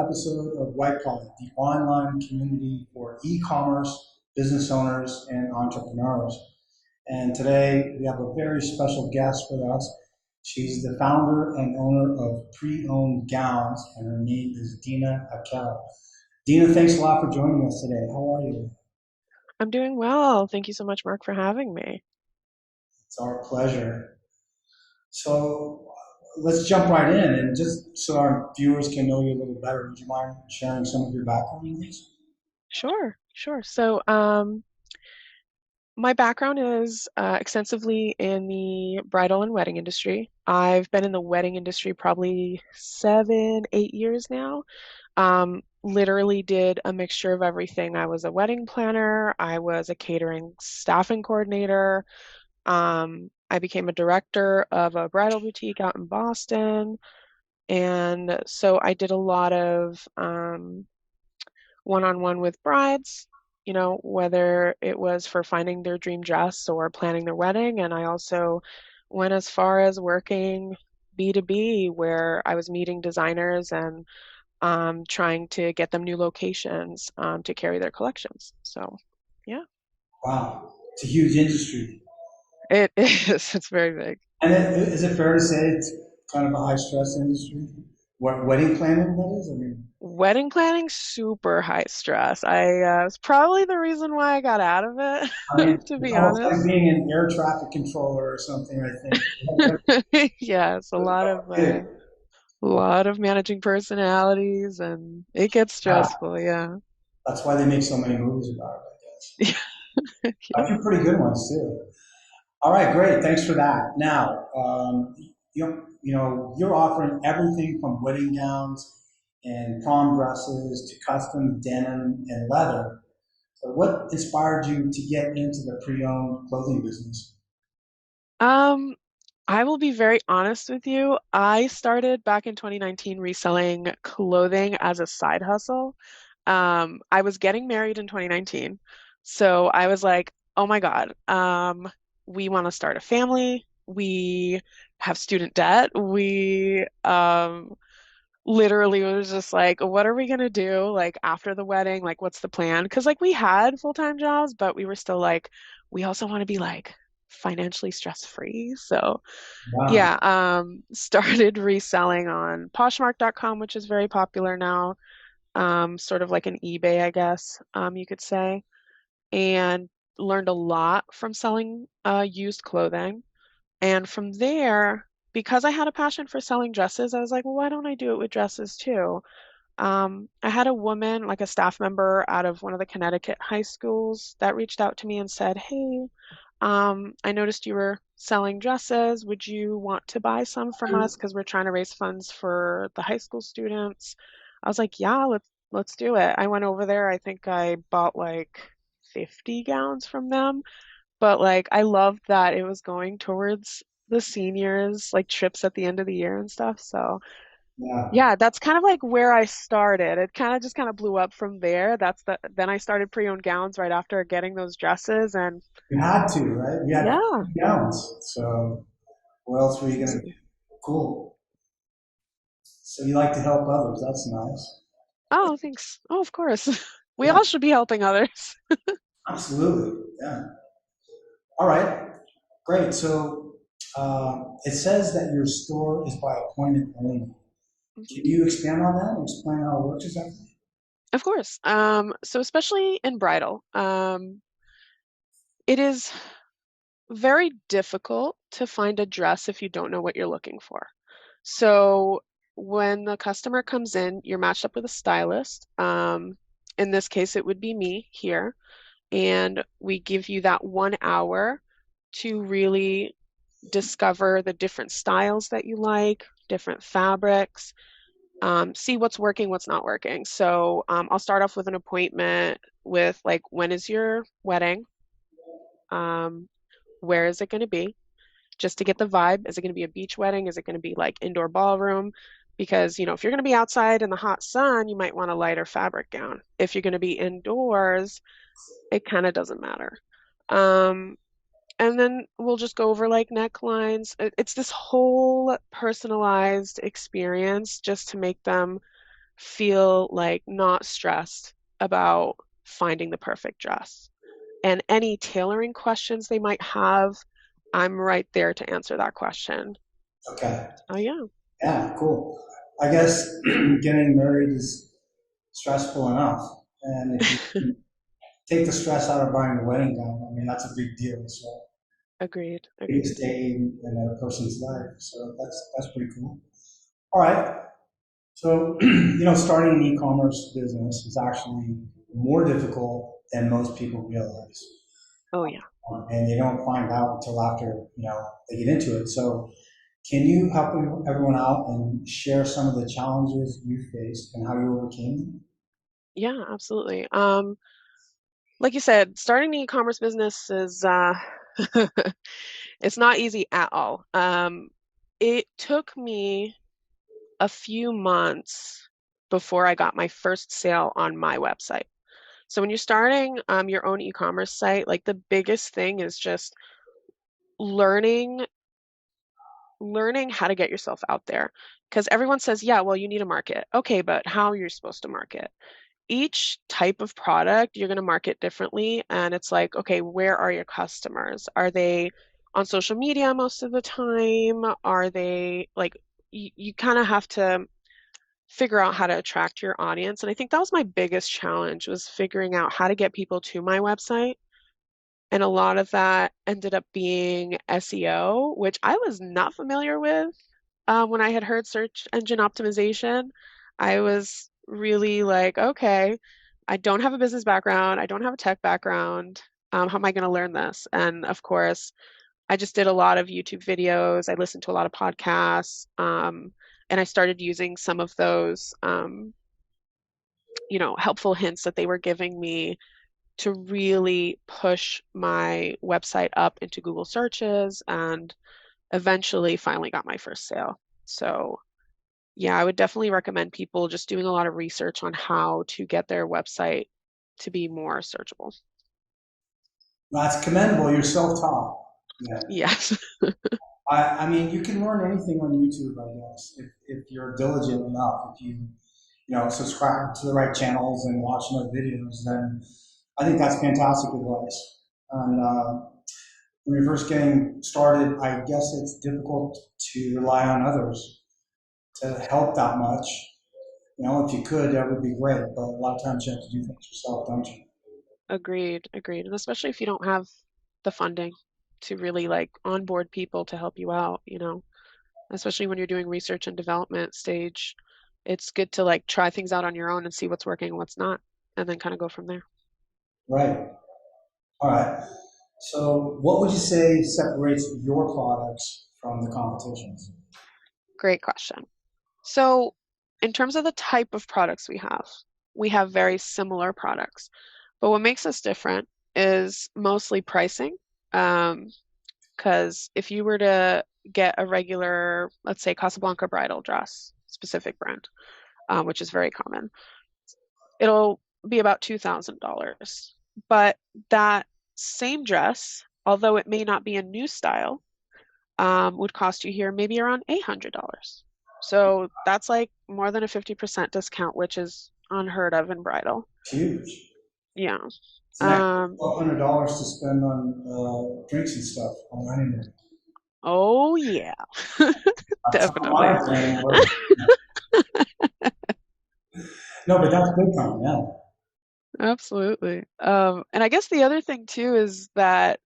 episode of WYTPod, the online community for e-commerce business owners and entrepreneurs. And today we have a very special guest with us. She's the founder and owner of Pre-Owned Gowns, and her name is Dina Akel. Dina, thanks a lot for joining us today. How are you? I'm doing well. Thank you so much, Mark, for having me. It's our pleasure. So let's jump right in, and just so our viewers can know you a little better, would you mind sharing some of your background with us? Sure, sure. My background is extensively in the bridal and wedding industry. I've been in the wedding industry probably 7, 8 years now. Literally did a mixture of everything. I was a wedding planner, I was a catering staffing coordinator. I became a director of a bridal boutique out in Boston. And so I did a lot of one-on-one with brides, whether it was for finding their dream dress or planning their wedding. And I also went as far as working B2B, where I was meeting designers and trying to get them new locations to carry their collections. So, yeah, Wow, it's a huge industry. it is. It's very big. And is it fair to say it's kind of a high stress industry? What wedding planning that is? I mean, Wedding planning, super high stress. I It's probably the reason why I got out of I mean, it, to it's be almost like honest. being an air traffic controller or something, I think. Yes, Good. a lot of managing personalities, and it gets Yeah, stressful, yeah. that's why they make so many movies about it, I guess. A Yeah. few pretty good ones too. All right, great. Thanks for that. Now, you're offering everything from wedding gowns and prom dresses to custom denim and leather. So, what inspired you to get into the pre-owned clothing business? Um, I will be very honest with you. I started back in 2019 reselling clothing as a side hustle. I was getting married in 2019. So I was like, oh my God, we want to start a family. We have student debt. We literally was just like, what are we gonna do like after the wedding? Like, what's the plan? Because like we had full-time jobs, but we were still like, we also want to be like financially stress-free. So Wow. yeah, started reselling on Poshmark.com, which is very popular now. Sort of like an eBay, I guess, you could say, and learned a lot from selling used clothing. And from there, because I had a passion for selling dresses, I was like, well, why don't I do it with dresses too? I had a woman, like a staff member out of one of the Connecticut high schools, that reached out to me and said, hey, I noticed you were selling dresses. Would you want to buy some from us? Because we're trying to raise funds for the high school students. I was like, yeah, let's do it. I went over there. I think I bought like 50 gowns from them. But like I loved that it was going towards the seniors, like trips at the end of the year and stuff. So Yeah. yeah, that's kind of like where I started. It kind of just kind of blew up from there. Then I started pre-owned gowns right after getting those dresses, and You had to, right? You had yeah. 50 gowns. So, what else were you going to do? Cool. So, you like to help others. That's nice. Oh, thanks. Oh, of course. We Yeah, all should be helping others. absolutely. Yeah. All right. Great. So, it says that your store is by appointment only. Mhm. Can you expand on that and explain how it works exactly? Of course. So especially in bridal, it is very difficult to find a dress if you don't know what you're looking for. So when the customer comes in, you're matched up with a stylist. In this case, it would be me here, and we give you that 1 hour to really discover the different styles that you like, different fabrics, see what's working, what's not working. So I'll start off with an appointment with like, when is your wedding? Um, where is it going to be? Just to get the vibe. Is it going to be a beach wedding? Is it going to be like indoor ballroom? Because, if you're going to be outside in the hot sun, you might want a lighter fabric gown. If you're going to be indoors, it kind of doesn't matter. Um, and then we'll just go over like necklines. It's this whole personalized experience just to make them feel like not stressed about finding the perfect dress. And any tailoring questions they might have, I'm right there to answer that question. Okay. Oh, yeah. Yeah, cool. I guess getting married is stressful enough. And if you can take the stress out of buying a wedding gown, I mean, that's a big deal. So, Agreed. biggest Agreed. day in a person's life. So that's pretty cool. All right. So, starting an e-commerce business is actually more difficult than most people realize. Oh, yeah. And they don't find out until after, they get into it. So, can you help everyone out and share some of the challenges you faced and how you overcame them? Yeah, absolutely. Like you said, starting the e-commerce business is it's not easy at all. It took me a few months before I got my first sale on my website. So when you're starting your own e-commerce site, like the biggest thing is just learning learning how to get yourself out there. Because everyone says, yeah, well, you need a market. Okay, but how are you supposed to market? Each type of product you're going to market differently. And it's like, okay, where are your customers? Are they on social media most of the time? Are they like, you kind of have to figure out how to attract your audience. And I think that was my biggest challenge was figuring out how to get people to my website. And a lot of that ended up being SEO, which I was not familiar with when I had heard search engine optimization. I was really like, okay, I don't have a business background. I don't have a tech background. How am I going to learn this? And of course, I just did a lot of YouTube videos. I listened to a lot of podcasts. And I started using some of those, helpful hints that they were giving me to really push my website up into Google searches and eventually finally got my first sale. So, yeah, I would definitely recommend people just doing a lot of research on how to get their website to be more searchable. That's commendable. You're self-taught. Yeah. Yes, I mean, you can learn anything on YouTube, I guess, if you're diligent enough. If you subscribe to the right channels and watch enough videos, then I think that's fantastic advice. And when you're first getting started, I guess it's difficult to rely on others to help that much. If you could, that would be great. But a lot of times you have to do things yourself, don't you? agreed, agreed. And especially if you don't have the funding to really like onboard people to help you out, especially when you're doing research and development stage, it's good to like try things out on your own and see what's working and what's not, and then kind of go from there. Right. All right. So, what would you say separates your products from the competition's? Great question. So, in terms of the type of products we have very similar products. But what makes us different is mostly pricing. Um, because if you were to get a regular, let's say Casablanca bridal dress, specific brand, which is very common, it'll be about $2,000. But that same dress, although it may not be a new style, would cost you here maybe around $800. So that's like more than a 50% discount, which is unheard of in bridal. Huge. Yeah. It's an extra Um, $1,200 to spend on drinks and stuff on the honeymoon. oh yeah, That's how definitely. my brain works. No, but that's big time, yeah. Absolutely. And I guess the other thing too is that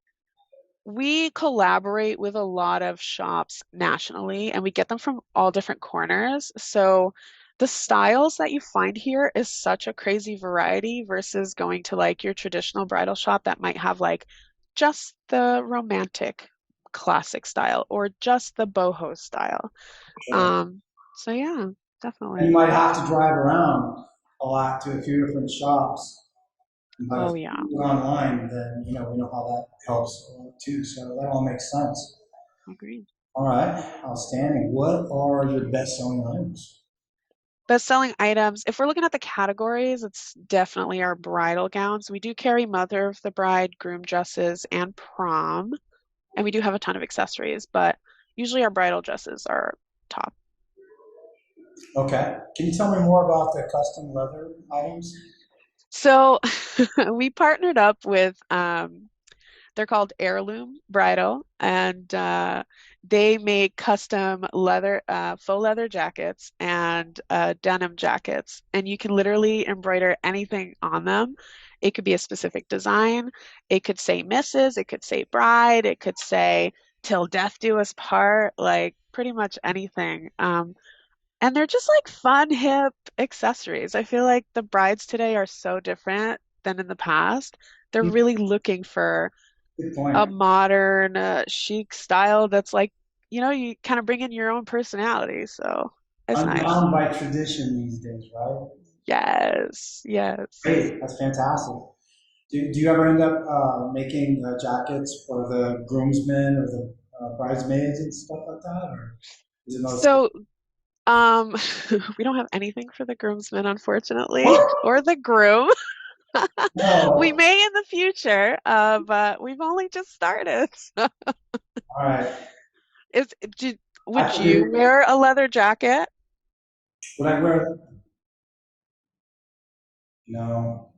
we collaborate with a lot of shops nationally and we get them from all different corners. So the styles that you find here is such a crazy variety versus going to like your traditional bridal shop that might have like just the romantic classic style or just the boho style. Okay. So yeah, And you definitely. might have to drive around a lot to a few different shops. But if Oh yeah, you do it online, then we know how that helps too. So that all makes sense. agreed. All right, outstanding. What are your best-selling items? Best-selling items, if we're looking at the categories, it's definitely our bridal gowns. We do carry mother of the bride, groom dresses, and prom, and we do have a ton of accessories, but usually our bridal dresses are top. Okay. Can you tell me more about the custom leather items? So we partnered up with they're called Heirloom Bridal, and they make custom leather, faux leather jackets and denim jackets, and you can literally embroider anything on them. It could be a specific design. It could say Mrs. It could say bride. It could say till death do us part, like pretty much anything. And they're just like fun, hip accessories. I feel like the brides today are so different than in the past. They're Hmm, really looking for good a point. modern, chic style that's like, you kind of bring in your own personality. So it's nice. Unbound by tradition these days, right? Yes, yes. Great. That's fantastic. Do you ever end up making jackets for the groomsmen or the bridesmaids and stuff like that? Or is it mostly? So, um, we don't have anything for the groomsmen, unfortunately, What? or the groom. We No. may in the future, but we've only just started. All right. Is, do, I would you figured, wear a leather jacket? would I wear? No.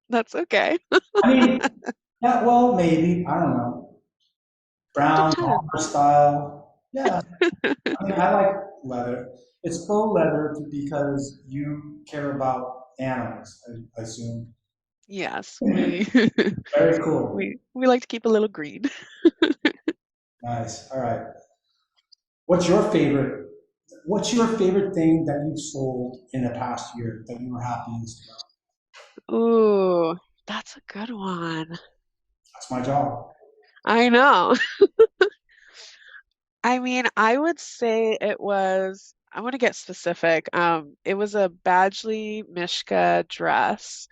That's okay. I mean, yeah, well, maybe. I don't know. Brown, bomber Depends. style. Yeah. I mean, I like leather. It's faux leather because you care about animals, I assume. Yes, we Very cool. we like to keep a little green. Nice. All right. What's your favorite? What's your favorite thing that you've sold in the past year that you were happiest about? Ooh, that's a good one. That's my job. I know. I mean, I would say I want to get specific. It was a Badgley Mishka dress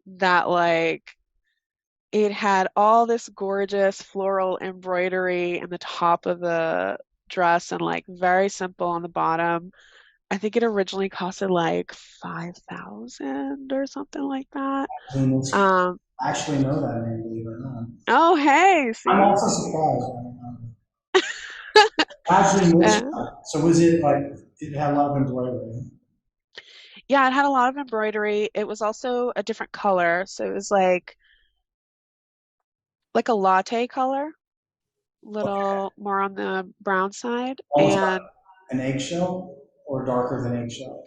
that it had all this gorgeous floral embroidery in the top of the dress and like very simple on the bottom. I think it originally costed like 5,000 or something like that. Um, I actually know that name, believe it or not. oh, hey, I'm see? also surprised. I don't know. Actually, Uh, so was it like it had a lot of embroidery? yeah, it had a lot of embroidery. It was also a different color, so it was like a latte color, little more on the brown side, Almost like and an eggshell or darker than eggshell.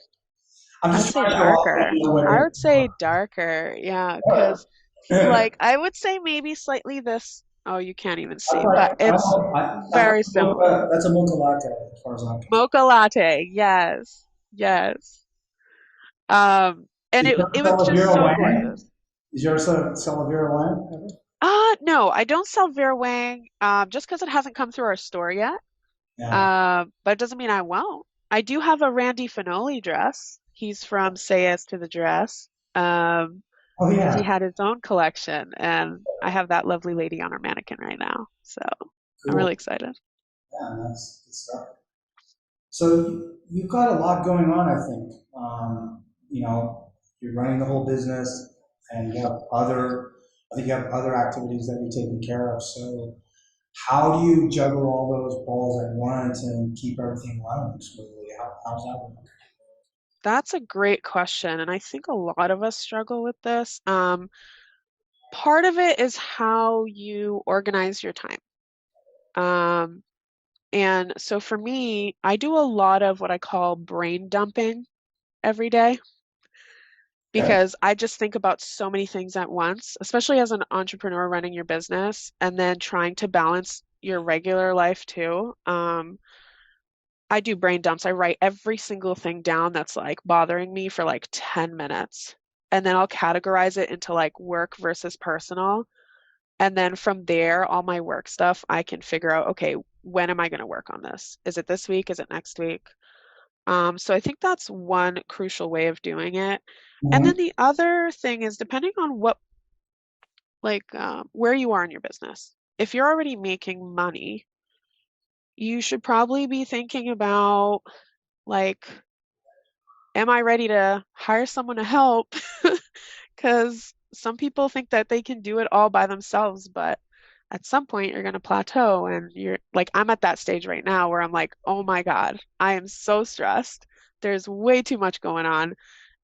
I'm I would just say trying to show off that darker. you know what I it would say darker, yeah, is. because like I would say maybe slightly this. Oh, you can't even That's see, like, but it's very similar. that's a mocha latte as far as I'm concerned. Mocha latte, yes, yes. And Did you ever it was sell a just Vera so Wang? gorgeous. Did you ever sell a Vera Wang ever? No, I don't sell Vera Wang, just because it hasn't come through our store yet. Yeah. But it doesn't mean I won't. I do have a Randy Finoli dress. He's from Say Yes to the Dress. Oh Because he yeah. had his own collection, and I have that lovely lady on our mannequin right now. So I'm Cool. really excited. Yeah, that's good stuff. So you've got a lot going on, I think. You know, you're running the whole business, and you have other. I think you have other activities that you're taking care of. So how do you juggle all those balls at once and keep everything running smoothly? How's that work? That's a great question, and I think a lot of us struggle with this. Part of it is how you organize your time. Um, and so for me, I do a lot of what I call brain dumping every day Okay. because I just think about so many things at once, especially as an entrepreneur running your business and then trying to balance your regular life too. I do brain dumps. I write every single thing down that's like bothering me for like 10 minutes. And then I'll categorize it into like work versus personal. And then from there, all my work stuff, I can figure out, okay, when am I going to work on this? Is it this week? Is it next week? So I think that's one crucial way of doing it. And Mhm. then the other thing is depending on where you are in your business. If you're already making money, you should probably be thinking about like, am I ready to hire someone to help? Because some people think that they can do it all by themselves, but at some point you're going to plateau and you're like, I'm at that stage right now where I'm like, oh my God, I am so stressed. There's way too much going on.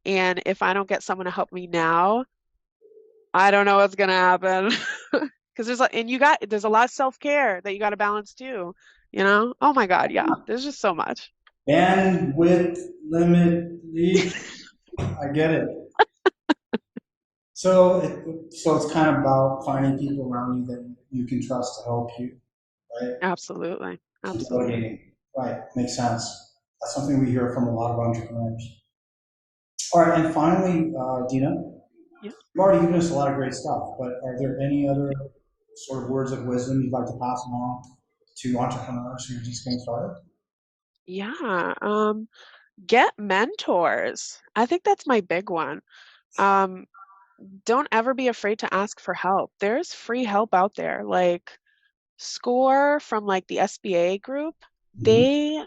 And if I don't get someone to help me now, I don't know what's going to happen. Because there's a lot of self-care that you got to balance too, you know? Oh my God, yeah. There's just so much. Bandwidth limit leak. I get it. So it's kind of about finding people around you that you can trust to help you, right? Absolutely. So Absolutely. delegating, right? Makes sense. That's something we hear from a lot of entrepreneurs. All right, and finally, Dina, Yeah. you've already given us a lot of great stuff, but are there any other sort of words of wisdom you'd like to pass along to entrepreneurs who are just getting started? Yeah. Get mentors. I think that's my big one. Um, don't ever be afraid to ask for help. There's free help out there. Like SCORE from like the SBA group, Mhm. they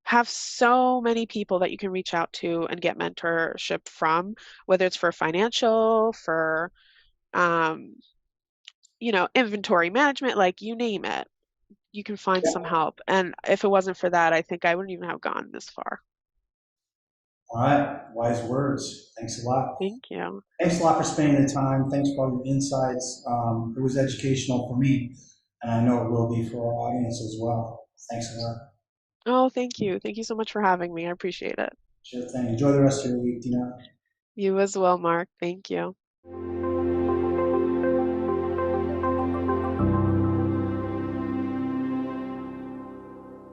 have so many people that you can reach out to and get mentorship from, whether it's for financial, for um, inventory management, like you name it. You can find some help. And if it wasn't for that, I think I wouldn't even have gone this far. All right, wise words. Thanks a lot. Thank you. Thanks a lot for spending the time. Thanks for all your insights. It was educational for me, and I know it will be for our audience as well. Thanks a lot. Oh, thank you. Thank you so much for having me. I appreciate it. Sure thing. Enjoy the rest of your week, Dina. You as well, Mark. Thank you.